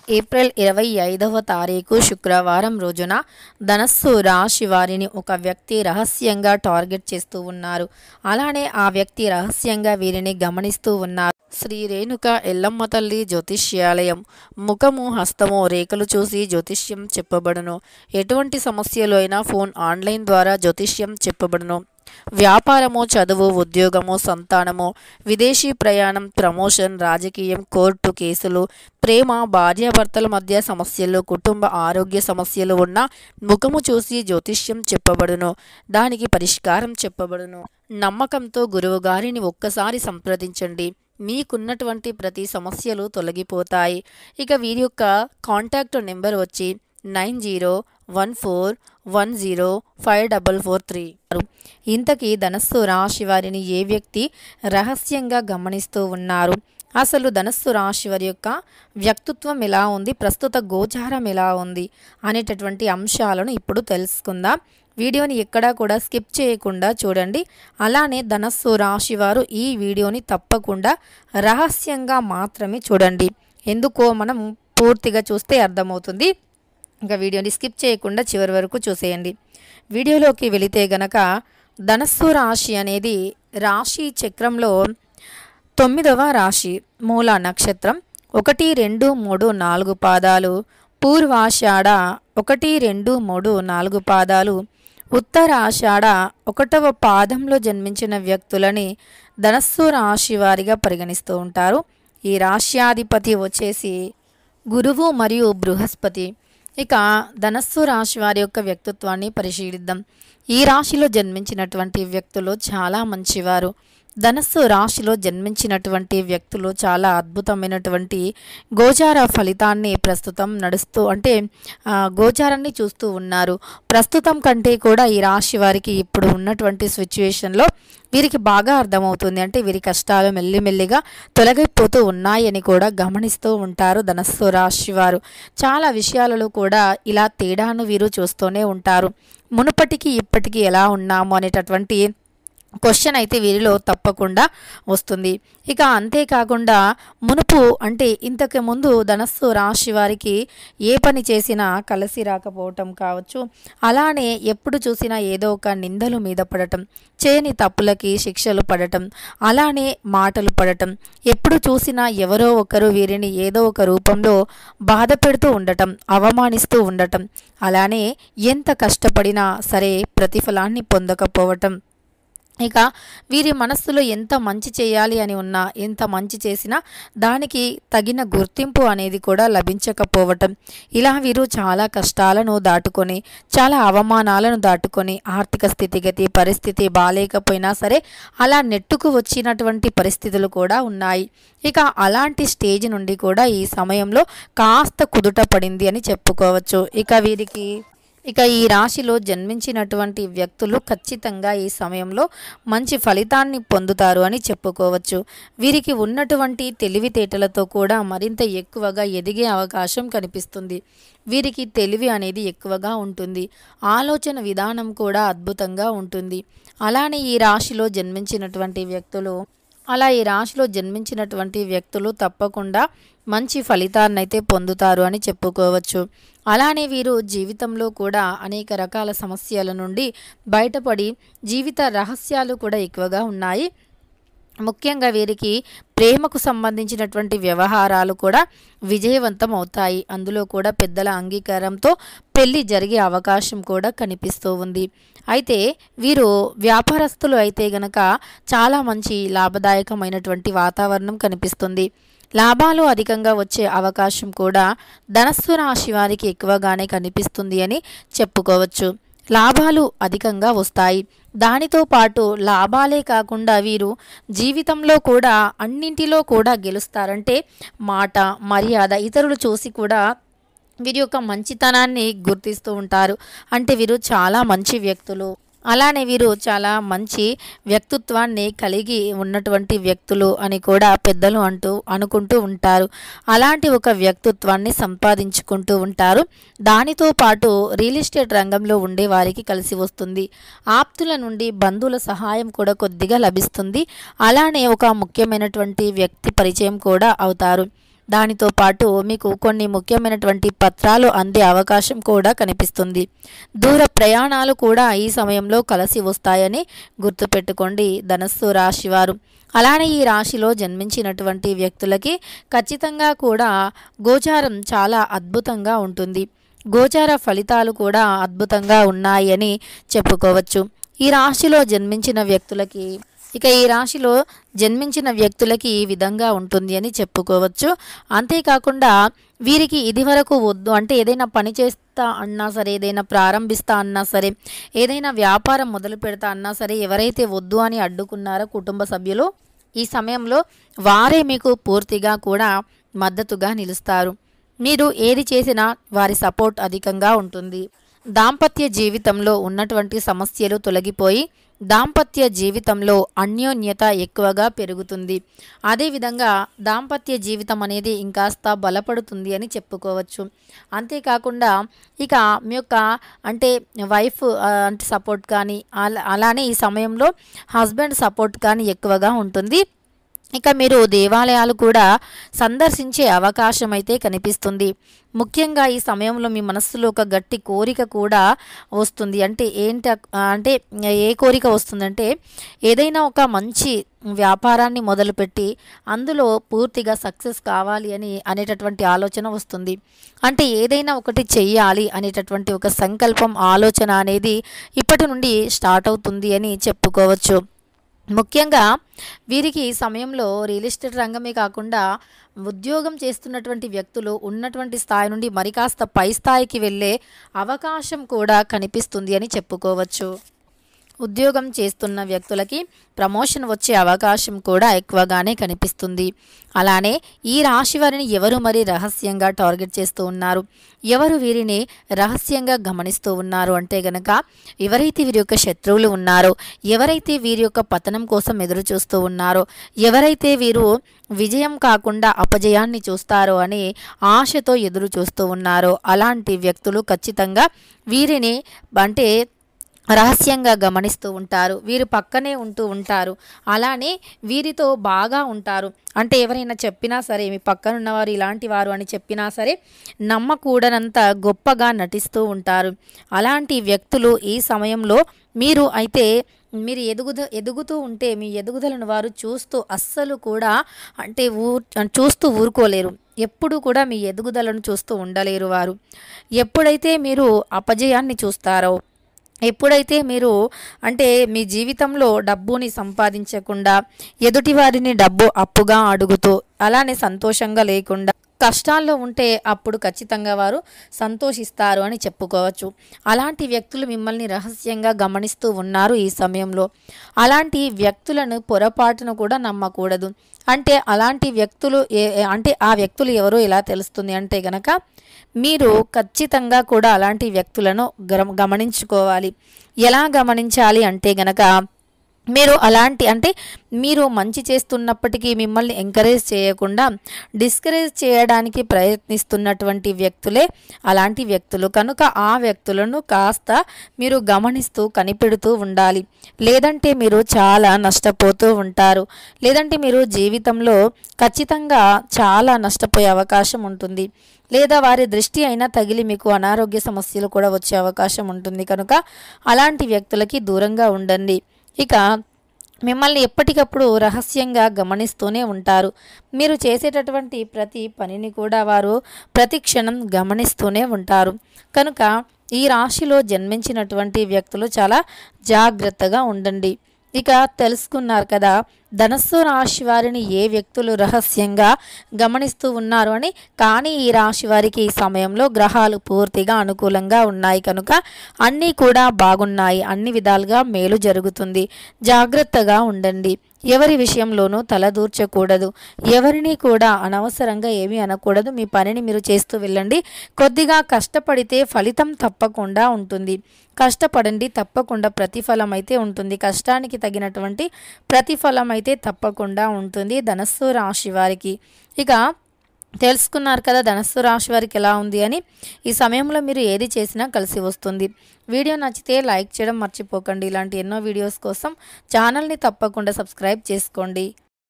April 25వ తారీఖు శుక్రవారం రోజున ధనస్సు రాశి వారిని ఒక వ్యక్తి రహస్యంగా టార్గెట్ చేస్తూ ఉన్నారు. అలానే ఆ వ్యక్తి రహస్యంగా వీరిని గమనిస్తూ ఉన్నారు. శ్రీ రేణుక ఎల్లమ్మ తల్లి జ్యోతిష్యాలయం. ముఖము హస్తము రేఖలు చూసి జ్యోతిష్యం చెప్పబడును. ఎటువంటి సమస్యలు అయినా ఫోన్ ఆన్లైన్ ద్వారా జ్యోతిష్యం చెప్పబడును. వ్యాపారము, చదువు, ఉద్యోగము, సంతానము, విదేశీ ప్రయాణం, ప్రమోషన్, రాజకీయం, కోర్టు కేసులు, ప్రేమ, భార్యాభర్తల మధ్య సమస్యలు, కుటుంబ ఆరోగ్య సమస్యలు ఉన్న ముఖము చూసి జ్యోతిష్యం చెప్పబడును. దానికి పరిష్కారం చెప్పబడును. నమ్మకంతో గురువు గారిని ఒక్కసారి సంప్రదించండి. మీకున్నటువంటి ప్రతి సమస్యలు తొలగిపోతాయి. ఇక వీరి యొక్క కాంటాక్ట్ నెంబర్ వచ్చి 9014105443. ఇంతకీ ధనస్సు రాశి వారిని ఏ వ్యక్తి రహస్యంగా గమనిస్తూ ఉన్నారు? అసలు ధనస్సు రాశి వారి యొక్క వ్యక్తిత్వం ఎలా ఉంది, ప్రస్తుత గోచారం ఎలా ఉంది అనేటటువంటి అంశాలను ఇప్పుడు తెలుసుకుందాం. వీడియోని ఎక్కడా కూడా స్కిప్ చేయకుండా చూడండి. అలానే ధనస్సు రాశి వారు ఈ వీడియోని తప్పకుండా రహస్యంగా మాత్రమే చూడండి. ఎందుకో మనం పూర్తిగా చూస్తే అర్థమవుతుంది. ఇంకా వీడియోని స్కిప్ చేయకుండా చివరి వరకు చూసేయండి. వీడియోలోకి వెళితే గనక ధనస్సు రాశి అనేది రాశి చక్రంలో 9వ రాశి. మూల నక్షత్రం 1, 2, 3, 4 పాదాలు, పూర్వాషాఢ 1, 2, 3, 4 పాదాలు, ఉత్తరాషాఢ 1వ పాదంలో జన్మించిన వ్యక్తులని ధనస్సు రాశి వారిగా పరిగణిస్తూ ఉంటారు. ఈ రాశ్యాధిపతి వచ్చేసి గురువు మరియు బృహస్పతి. ఇక ధనస్సు రాశి వారి యొక్క వ్యక్తిత్వాన్ని పరిశీలిద్దాం. ఈ రాశిలో జన్మించినటువంటి వ్యక్తులు చాలా మంచివారు. ధనస్సు రాశిలో జన్మించినటువంటి వ్యక్తులు చాలా అద్భుతమైనటువంటి గోచార ఫలితాన్ని ప్రస్తుతం నడుస్తూ గోచారాన్ని చూస్తూ ఉన్నారు. ప్రస్తుతం కంటే కూడా ఈ రాశి వారికి ఇప్పుడు ఉన్నటువంటి సిచ్యువేషన్లో వీరికి బాగా అర్థమవుతుంది. అంటే వీరి కష్టాలు మెల్లిమెల్లిగా తొలగిపోతూ ఉన్నాయని కూడా గమనిస్తూ ఉంటారు ధనస్సు రాశి వారు. చాలా విషయాలలో కూడా ఇలా తేడాను వీరు చూస్తూనే ఉంటారు. మునుపటికి ఇప్పటికీ ఎలా ఉన్నాము అనేటటువంటి క్వశ్చన్ అయితే వీరిలో తప్పకుండా వస్తుంది. ఇక అంతేకాకుండా మునుపు అంటే ఇంతకు ముందు ధనస్సు రాశి వారికి ఏ పని చేసినా కలిసి రాకపోవటం కావచ్చు, అలానే ఎప్పుడు చూసినా ఏదో ఒక నిందలు మీద పడటం, చేయని తప్పులకి శిక్షలు పడటం, అలానే మాటలు పడటం, ఎప్పుడు చూసినా ఎవరో ఒకరు వీరిని ఏదో ఒక రూపంలో బాధ పెడుతూ ఉండటం, అవమానిస్తూ ఉండటం, అలానే ఎంత కష్టపడినా సరే ప్రతిఫలాన్ని పొందకపోవటం, ఇక వీరి మనస్సులో ఎంత మంచి చేయాలి అని ఉన్నా, ఎంత మంచి చేసినా దానికి తగిన గుర్తింపు అనేది కూడా లభించకపోవటం, ఇలా వీరు చాలా కష్టాలను దాటుకొని, చాలా అవమానాలను దాటుకొని, ఆర్థిక స్థితిగతి పరిస్థితి బాలేకపోయినా సరే అలా నెట్టుకు వచ్చినటువంటి పరిస్థితులు కూడా ఉన్నాయి. ఇక అలాంటి స్టేజ్ నుండి కూడా ఈ సమయంలో కాస్త కుదుట పడింది అని చెప్పుకోవచ్చు. ఇక ఈ రాశిలో జన్మించినటువంటి వ్యక్తులు ఖచ్చితంగా ఈ సమయంలో మంచి ఫలితాన్ని పొందుతారు అని చెప్పుకోవచ్చు. వీరికి ఉన్నటువంటి తెలివితేటలతో కూడా మరింత ఎక్కువగా ఎదిగే అవకాశం కనిపిస్తుంది. వీరికి తెలివి అనేది ఎక్కువగా ఉంటుంది. ఆలోచన విధానం కూడా అద్భుతంగా ఉంటుంది. అలానే ఈ రాశిలో జన్మించినటువంటి వ్యక్తులు తప్పకుండా మంచి ఫలితాన్ని అయితే పొందుతారు అని చెప్పుకోవచ్చు. అలానే వీరు జీవితంలో కూడా అనేక రకాల సమస్యల నుండి బయటపడి జీవిత రహస్యాలు కూడా ఎక్కువగా ఉన్నాయి. ముఖ్యంగా వీరికి ప్రేమకు సంబంధించినటువంటి వ్యవహారాలు కూడా విజయవంతం అవుతాయి. అందులో కూడా పెద్దల అంగీకారంతో పెళ్లి జరిగే అవకాశం కూడా కనిపిస్తూ ఉంది. అయితే వీరు వ్యాపారస్తులు అయితే గనక చాలా మంచి లాభదాయకమైనటువంటి వాతావరణం కనిపిస్తుంది. లాభాలు అధికంగా వచ్చే అవకాశం కూడా ధనస్సు రాశి వారికి ఎక్కువగానే కనిపిస్తుంది అని చెప్పుకోవచ్చు. లాభాలు అధికంగా వస్తాయి. దానితో పాటు లాభాలే కాకుండా వీరు జీవితంలో కూడా అన్నింటిలో కూడా గెలుస్తారంటే మాట, మర్యాద, ఇతరులు చూసి కూడా వీరి యొక్క మంచితనాన్ని గుర్తిస్తూ ఉంటారు. అంటే వీరు చాలా మంచి వ్యక్తులు, అలానే వీరు చాలా మంచి వ్యక్తిత్వాన్ని కలిగి ఉన్నటువంటి వ్యక్తులు అని కూడా పెద్దలు అనుకుంటూ ఉంటారు. అలాంటి ఒక వ్యక్తిత్వాన్ని సంపాదించుకుంటూ ఉంటారు. దానితో పాటు రియల్ ఎస్టేట్ రంగంలో ఉండే వారికి కలిసి వస్తుంది. ఆప్తుల నుండి బంధువుల సహాయం కూడా కొద్దిగా లభిస్తుంది. అలానే ఒక ముఖ్యమైనటువంటి వ్యక్తి పరిచయం కూడా అవుతారు. దానితో పాటు మీకు కొన్ని ముఖ్యమైనటువంటి పత్రాలు అందే అవకాశం కూడా కనిపిస్తుంది. దూర ప్రయాణాలు కూడా ఈ సమయంలో కలిసి వస్తాయని గుర్తుపెట్టుకోండి ధనస్సు రాశివారు. అలానే ఈ రాశిలో జన్మించినటువంటి వ్యక్తులకి ఖచ్చితంగా కూడా గోచారం చాలా అద్భుతంగా ఉంటుంది. గోచార ఫలితాలు కూడా అద్భుతంగా ఉన్నాయని చెప్పుకోవచ్చు. ఈ రాశిలో జన్మించిన వ్యక్తులకి ఈ విధంగా ఉంటుంది అని చెప్పుకోవచ్చు. అంతేకాకుండా వీరికి ఇదివరకు వద్దు అంటే ఏదైనా పని చేస్తా అన్నా సరే, ఏదైనా ప్రారంభిస్తా అన్నా సరే, ఏదైనా వ్యాపారం మొదలు పెడతా అన్నా సరే, ఎవరైతే వద్దు అని అడ్డుకున్నారో కుటుంబ సభ్యులు, ఈ సమయంలో వారే మీకు పూర్తిగా కూడా మద్దతుగా నిలుస్తారు. మీరు ఏది చేసినా వారి సపోర్ట్ అధికంగా ఉంటుంది. దాంపత్య జీవితంలో ఉన్నటువంటి సమస్యలు తొలగిపోయి దాంపత్య జీవితంలో అన్యోన్యత ఎక్కువగా పెరుగుతుంది. అదేవిధంగా దాంపత్య జీవితం అనేది ఇంకాస్త బలపడుతుంది అని చెప్పుకోవచ్చు. అంతేకాకుండా ఇక మీ యొక్క అంటే వైఫ్ అంటే సపోర్ట్ కానీ అలానే ఈ సమయంలో హస్బెండ్ సపోర్ట్ కానీ ఎక్కువగా ఉంటుంది. ఇక మీరు దేవాలయాలు కూడా సందర్శించే అవకాశం అయితే కనిపిస్తుంది. ముఖ్యంగా ఈ సమయంలో మీ మనస్సులో ఒక గట్టి కోరిక కూడా వస్తుంది. అంటే ఏ కోరిక వస్తుందంటే ఏదైనా ఒక మంచి వ్యాపారాన్ని మొదలుపెట్టి అందులో పూర్తిగా సక్సెస్ కావాలి అనేటటువంటి ఆలోచన వస్తుంది. అంటే ఏదైనా ఒకటి చెయ్యాలి అనేటటువంటి ఒక సంకల్పం, ఆలోచన అనేది ఇప్పటి నుండి స్టార్ట్ అవుతుంది అని చెప్పుకోవచ్చు. ముఖ్యంగా వీరికి ఈ సమయంలో రియల్ ఎస్టేట్ రంగమే కాకుండా ఉద్యోగం చేస్తున్నటువంటి వ్యక్తులు ఉన్నటువంటి స్థాయి నుండి మరి కాస్త పై స్థాయికి వెళ్ళే అవకాశం కూడా కనిపిస్తుంది అని చెప్పుకోవచ్చు. ఉద్యోగం చేస్తున్న వ్యక్తులకి ప్రమోషన్ వచ్చే అవకాశం కూడా ఎక్కువగానే కనిపిస్తుంది. అలానే ఈ రాశి వారిని ఎవరు మరి రహస్యంగా టార్గెట్ చేస్తూ ఉన్నారు, ఎవరు వీరిని రహస్యంగా గమనిస్తూ ఉన్నారు అంటే గనక ఎవరైతే వీరి యొక్క శత్రువులు ఉన్నారో, ఎవరైతే వీరి యొక్క పతనం కోసం ఎదురు చూస్తూ ఉన్నారో, ఎవరైతే వీరు విజయం కాకుండా అపజయాన్ని చూస్తారో అని ఆశతో ఎదురు చూస్తూ ఉన్నారో అలాంటి వ్యక్తులు ఖచ్చితంగా వీరిని అంటే రహస్యంగా గమనిస్తూ ఉంటారు. వీరు పక్కనే ఉంటూ ఉంటారు. అలానే వీరితో బాగా ఉంటారు. అంటే ఎవరైనా చెప్పినా సరే, మీ పక్కన ఉన్నవారు ఇలాంటి వారు అని చెప్పినా సరే నమ్మకూడనంత గొప్పగా నటిస్తూ ఉంటారు. అలాంటి వ్యక్తులు ఈ సమయంలో మీరు ఎదుగుతూ ఉంటే మీ ఎదుగుదలను వారు చూస్తూ అస్సలు కూడా అంటే చూస్తూ ఊరుకోలేరు. ఎప్పుడు కూడా మీ ఎదుగుదలను చూస్తూ ఉండలేరు వారు. ఎప్పుడైతే మీరు అపజయాన్ని చూస్తారో, ఎప్పుడైతే మీరు అంటే మీ జీవితంలో డబ్బుని సంపాదించకుండా ఎదుటివారిని డబ్బు అప్పుగా అడుగుతూ అలానే సంతోషంగా లేకుండా కష్టాల్లో ఉంటే అప్పుడు ఖచ్చితంగా వారు సంతోషిస్తారు అని చెప్పుకోవచ్చు. అలాంటి వ్యక్తులు మిమ్మల్ని రహస్యంగా గమనిస్తూ ఉన్నారు ఈ సమయంలో. అలాంటి వ్యక్తులను పొరపాటును కూడా నమ్మకూడదు. అంటే అలాంటి వ్యక్తులు ఆ వ్యక్తులు ఎవరో ఎలా తెలుస్తుంది అంటే గనక మీరు ఖచ్చితంగా కూడా అలాంటి వ్యక్తులను గమనించుకోవాలి. ఎలా గమనించాలి అంటే గనక మీరు మంచి చేస్తున్నప్పటికీ మిమ్మల్ని ఎంకరేజ్ చేయకుండా డిస్కరేజ్ చేయడానికి ప్రయత్నిస్తున్నటువంటి వ్యక్తులే అలాంటి వ్యక్తులు. కనుక ఆ వ్యక్తులను కాస్త మీరు గమనిస్తూ కనిపెడుతూ ఉండాలి. లేదంటే మీరు చాలా నష్టపోతూ ఉంటారు. లేదంటే మీరు జీవితంలో ఖచ్చితంగా చాలా నష్టపోయే అవకాశం ఉంటుంది. లేదా వారి దృష్టి అయినా తగిలి మీకు అనారోగ్య సమస్యలు కూడా వచ్చే అవకాశం ఉంటుంది. కనుక అలాంటి వ్యక్తులకి దూరంగా ఉండండి. ఇక మిమ్మల్ని ఎప్పటికప్పుడు రహస్యంగా గమనిస్తూనే ఉంటారు. మీరు చేసేటటువంటి ప్రతి పనిని కూడా వారు ప్రతి క్షణం గమనిస్తూనే ఉంటారు. కనుక ఈ రాశిలో జన్మించినటువంటి వ్యక్తులు చాలా జాగ్రత్తగా ఉండండి. ఇక తెలుసుకున్నారు కదా ధనస్సు రాశి వారిని ఏ వ్యక్తులు రహస్యంగా గమనిస్తూ ఉన్నారు అని. కానీ ఈ రాశి వారికి ఈ సమయంలో గ్రహాలు పూర్తిగా అనుకూలంగా ఉన్నాయి కనుక అన్నీ కూడా బాగున్నాయి. అన్ని విధాలుగా మేలు జరుగుతుంది. జాగ్రత్తగా ఉండండి. ఎవరి విషయంలోనూ తలదూర్చకూడదు. ఎవరిని కూడా అనవసరంగా ఏమీ అనకూడదు. మీ పనిని మీరు చేస్తూ వెళ్ళండి. కొద్దిగా కష్టపడితే ఫలితం తప్పకుండా ఉంటుంది. కష్టపడండి, తప్పకుండా ప్రతిఫలం అయితే ఉంటుంది. కష్టానికి తగినటువంటి ప్రతిఫలం అయితే తప్పకుండా ఉంటుంది ధనస్సు రాశి వారికి. ఇక తెలుసుకున్నారు కదా ధనస్సు రాశి వారికి ఎలా ఉంది అని. ఈ సమయంలో మీరు ఏది చేసినా కలిసి వస్తుంది. వీడియో నచ్చితే లైక్ చేయడం మర్చిపోకండి. ఇలాంటి ఎన్నో వీడియోస్ కోసం ఛానల్ని తప్పకుండా సబ్స్క్రైబ్ చేసుకోండి.